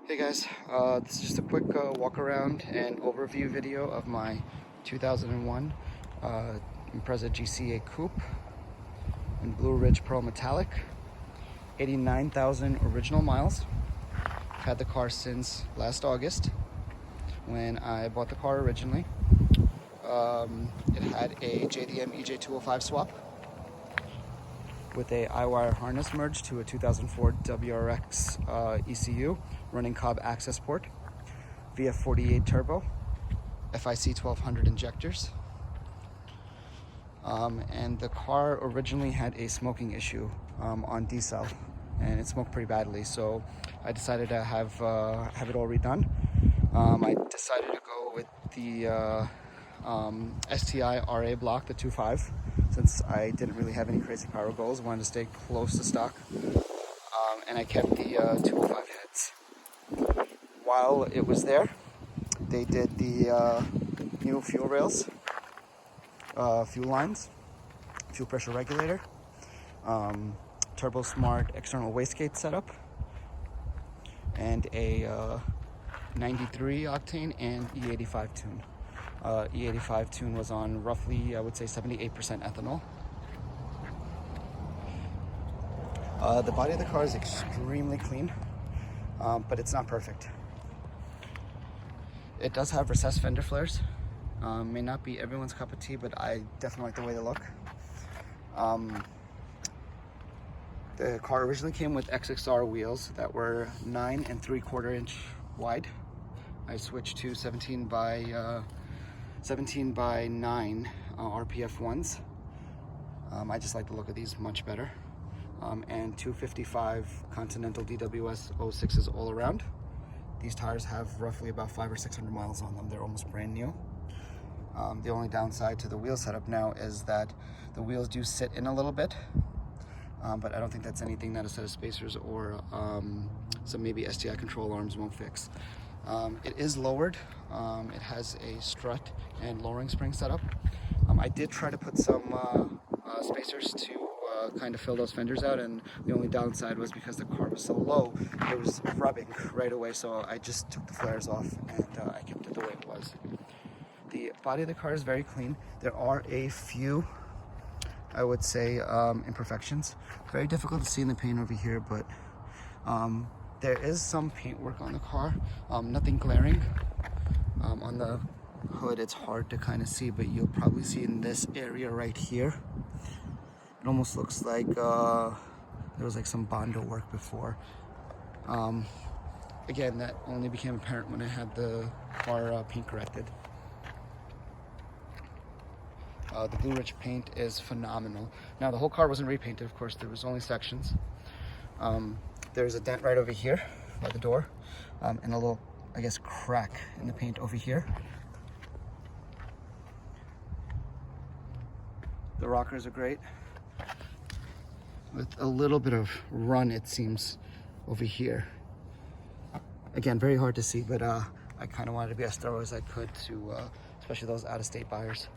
Hey guys, this is just a quick walk around and overview video of my 2001 Impreza GC8 Coupe in Blue Ridge Pearl Metallic, 89,000 original miles. I've had the car since last August when I bought the car originally. It had a JDM EJ205 swap with a I-wire harness merged to a 2004 WRX ECU running Coupe access port, VF48 turbo, FIC 1200 injectors. And the car originally had a smoking issue on D-cell, and it smoked pretty badly, so I decided to have it all redone. I decided to go with the STI RA block, the 2.5, since I didn't really have any crazy power goals. I wanted to stay close to stock, and I kept the 2.5 heads. While it was there, they did the new fuel rails, fuel lines, fuel pressure regulator, Turbo Smart external wastegate setup, and a 93 octane and E85 tune. E85 tune was on roughly, I would say, 78% ethanol. The body of the car is extremely clean, but it's not perfect. It does have recessed fender flares. May not be everyone's cup of tea, but I definitely like the way they look. The car originally came with XXR wheels that were 9 3/4 inch wide. I switched to 17 by 9 RPF ones. I just like the look of these much better. And 255 Continental DWS 06s all around. These tires have roughly about 500 or 600 miles on them. They're almost brand new. The only downside to the wheel setup now is that the wheels do sit in a little bit, but I don't think that's anything that a set of spacers or some maybe STI control arms won't fix. It is lowered. It has a strut and lowering spring setup. I did try to put some spacers to kind of fill those fenders out, and the only downside was because the car was so low, it was rubbing right away, so I just took the flares off and I kept it the way it was. The body of the car is very clean. There are a few, I would say, imperfections. Very difficult to see in the paint over here, but there is some paint work on the car, nothing glaring. On the hood, it's hard to kind of see, but you'll probably see in this area right here. It almost looks like there was like some Bondo work before. Again, that only became apparent when I had the car paint corrected. The Blue Ridge paint is phenomenal. Now, the whole car wasn't repainted, of course. There was only sections. There's a dent right over here by the door, and a little, I guess, crack in the paint over here. The rockers are great, with a little bit of run, it seems, over here. Again, very hard to see, but I kind of wanted to be as thorough as I could to, especially those out-of-state buyers.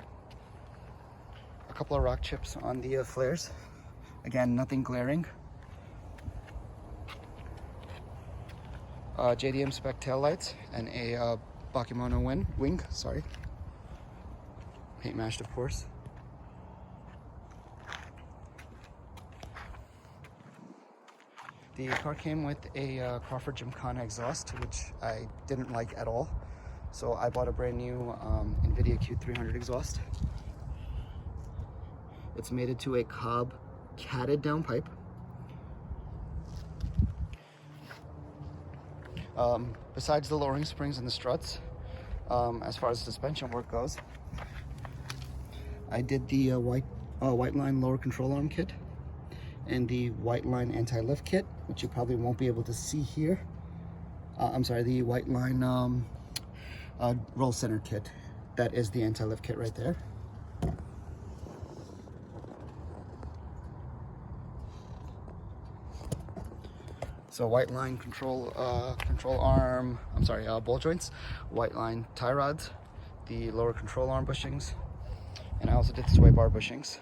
A couple of rock chips on the flares. Again, nothing glaring. JDM spec taillights and a Bakemono wing, sorry. Paint matched, of course. The car came with a Crawford Gymkhana exhaust, which I didn't like at all. So I bought a brand new NVIDIA Q300 exhaust. It's mated to a Coupe catted downpipe. Besides the lowering springs and the struts, as far as suspension work goes, I did the white line lower control arm kit and the white line anti-lift kit, which you probably won't be able to see here. I'm sorry, the white line roll center kit. That is the anti-lift kit right there. So white line control arm, ball joints, white line tie rods, the lower control arm bushings, and I also did the sway bar bushings.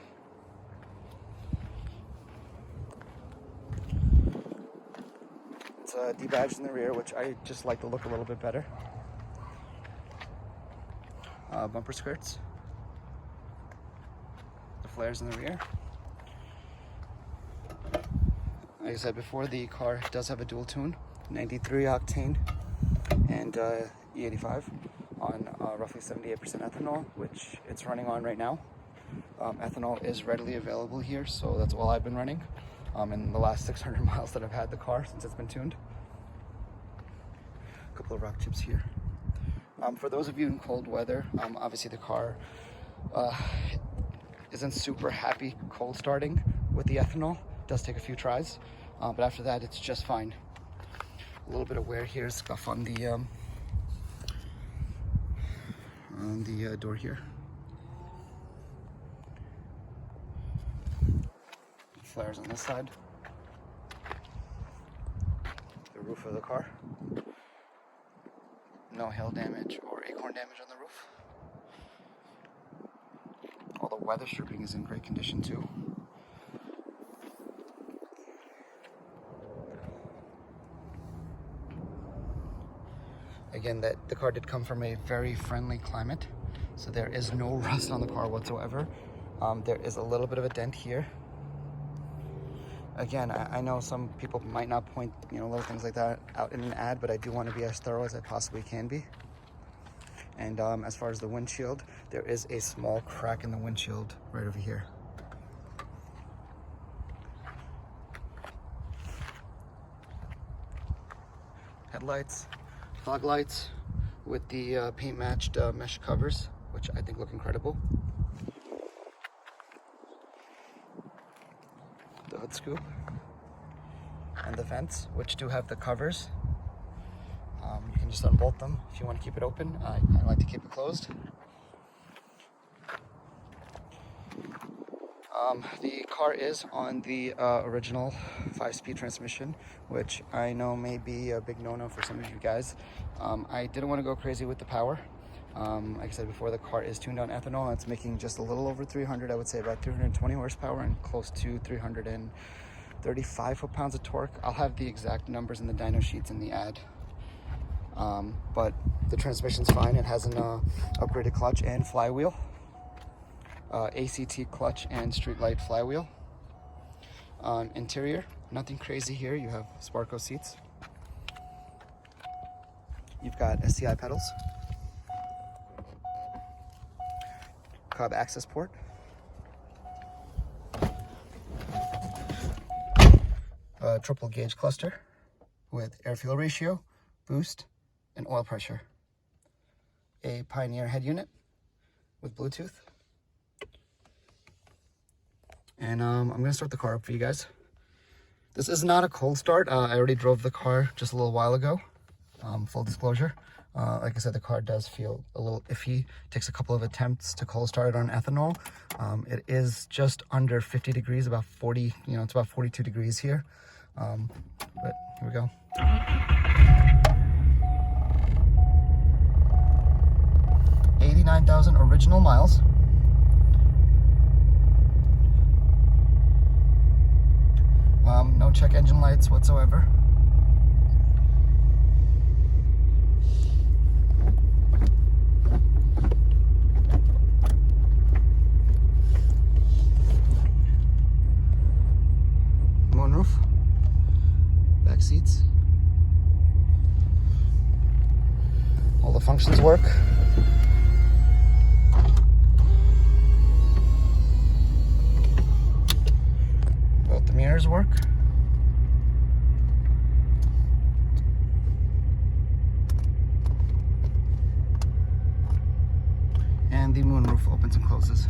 debadged in the rear, which I just like to look a little bit better. Bumper skirts. The flares in the rear. Like I said before, the car does have a dual tune, 93 octane and E85 on roughly 78% ethanol, which it's running on right now. Ethanol is readily available here, so that's all I've been running in the last 600 miles that I've had the car since it's been tuned. A couple of rock chips here. For those of you in cold weather, obviously the car isn't super happy cold starting with the ethanol. It does take a few tries, but after that it's just fine. A little bit of wear here, scuff on the door here. Flares on this side. The roof of the car. No hail damage or acorn damage on the roof. All the weather stripping is in great condition too. Again, the car did come from a very friendly climate, so there is no rust on the car whatsoever. There is a little bit of a dent here. Again, I know some people might not point, little things like that out in an ad, but I do want to be as thorough as I possibly can be. And as far as the windshield, there is a small crack in the windshield right over here. Headlights, fog lights with the paint matched mesh covers, which I think look incredible. The hood scoop and the vents, which do have the covers. You can just unbolt them if you want to keep it open. I like to keep it closed. The car is on the original 5-speed transmission, which I know may be a big no-no for some of you guys. I didn't want to go crazy with the power. Like I said before, the car is tuned on ethanol, and it's making just a little over 300, I would say about 320 horsepower and close to 335 foot-pounds of torque. I'll have the exact numbers in the dyno sheets in the ad. But the transmission's fine. It has an upgraded clutch and flywheel. ACT clutch and streetlight flywheel. Interior, nothing crazy here. You have Sparco seats. You've got STI pedals. Coupe access port. A triple gauge cluster with air fuel ratio, boost, and oil pressure. A Pioneer head unit with Bluetooth. And I'm going to start the car up for you guys. This is not a cold start. I already drove the car just a little while ago. Full disclosure. Like I said, the car does feel a little iffy. It takes a couple of attempts to cold start it on ethanol. It is just under 50 degrees, about 40, it's about 42 degrees here. But here we go. $89,000 original miles. No check engine lights whatsoever. Moonroof, back seats. All the functions work. Both the mirrors work. And the moonroof opens and closes.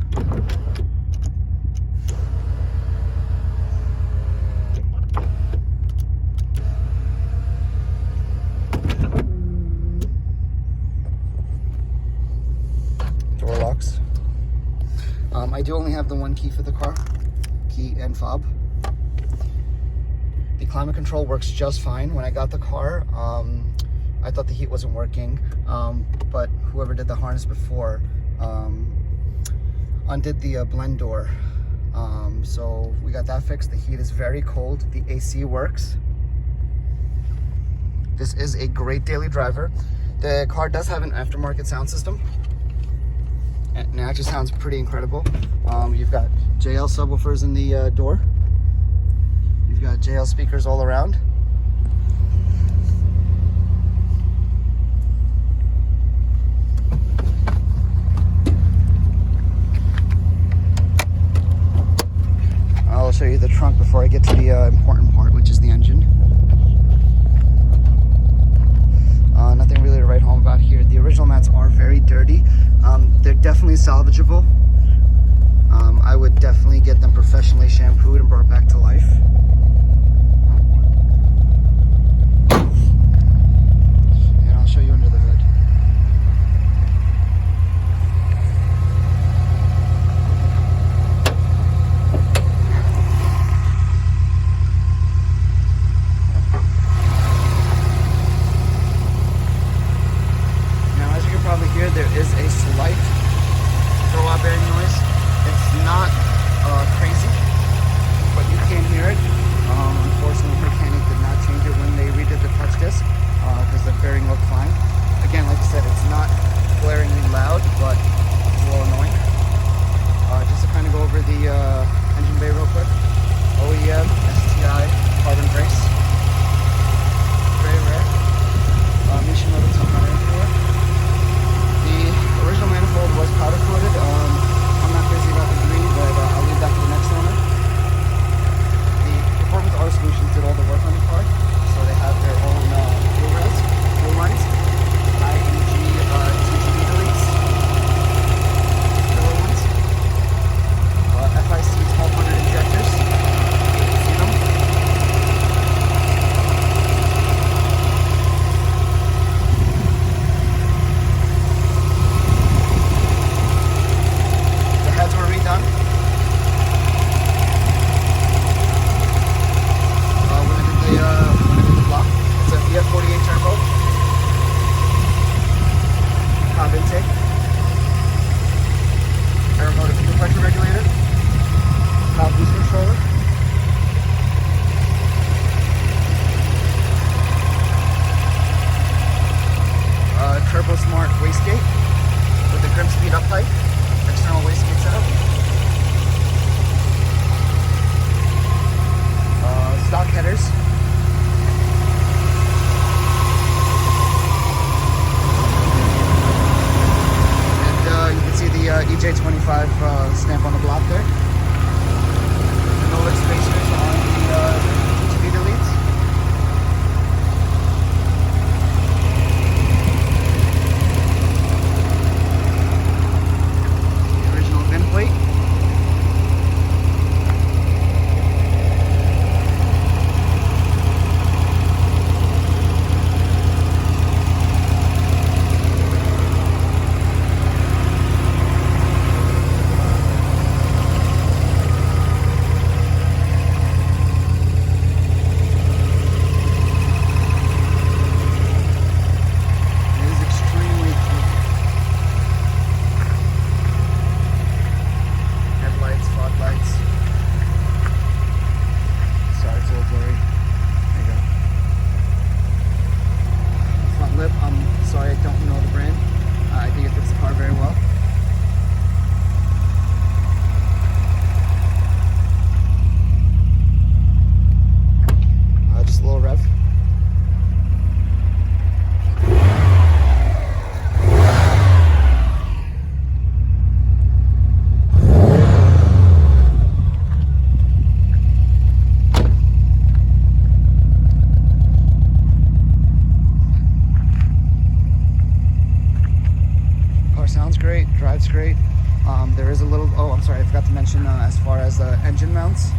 Door locks. I do only have the one key for the car, key and fob. The climate control works just fine. When I got the car, I thought the heat wasn't working, but whoever did the harness before undid the blend door. So we got that fixed. The heat is very cold. The AC works. This is a great daily driver. The car does have an aftermarket sound system, and it actually sounds pretty incredible. You've got JL subwoofers in the door. You've got JL speakers all around. I'll show you the trunk before I get to the important part, which is the engine. Nothing really to write home about here. The original mats are very dirty. They're definitely salvageable. I would definitely get them professionally shampooed and brought back to life. And I'll show you under the hood. There is a slight throw-out bearing noise. It's not crazy, but you can hear it. Unfortunately, the mechanic did not change it when they redid the touch disc because the bearing looked fine. Again, like I said, it's not blaringly loud, but it's a little annoying. Just to kind of go over the engine bay real quick. OEM, STI, carbon brace. Very rare. Mission level 204. The original manifold was powder coated. I'm not crazy about the green, but I'll leave that for the next owner. The Performance R Solutions did all the work on the car, so they have their own fuel rails, fuel lines, ING TGV deletes, filler ones, FIC 1200 injectors. See them? Smart wastegate with the Grim Speed up pipe, external wastegate setup. Stock headers. And you can see the EJ25 stamp on the block there. The no-lid spacers on the TGV deletes. Sounds great, drives great. There is a little, I'm sorry, I forgot to mention as far as engine mounts,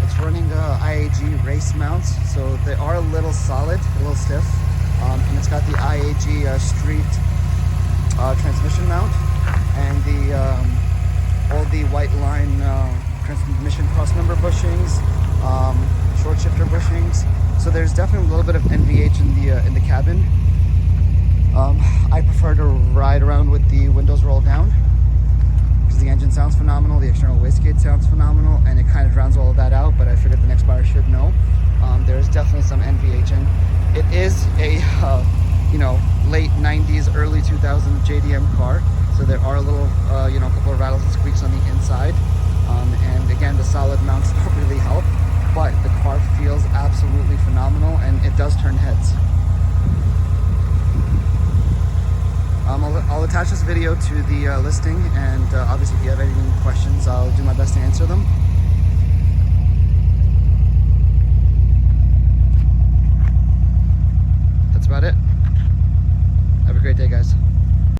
it's running IAG race mounts, so they are a little solid, a little stiff, and it's got the IAG street transmission mount and the all the white line transmission crossmember bushings, short shifter bushings. So there's definitely a little bit of NVH in the cabin. I prefer to ride around with the windows rolled down because the engine sounds phenomenal, the external wastegate sounds phenomenal, and it kind of drowns all of that out, but I figured the next buyer should know. There's definitely some NVH in. It is a, you know, late 90s, early 2000s JDM car. So there are a little, you know, a couple of rattles and squeaks on the inside. And again, the solid mounts don't really help, but the car feels absolutely phenomenal, and it does turn heads. I'll attach this video to the listing, and obviously if you have any questions, I'll do my best to answer them.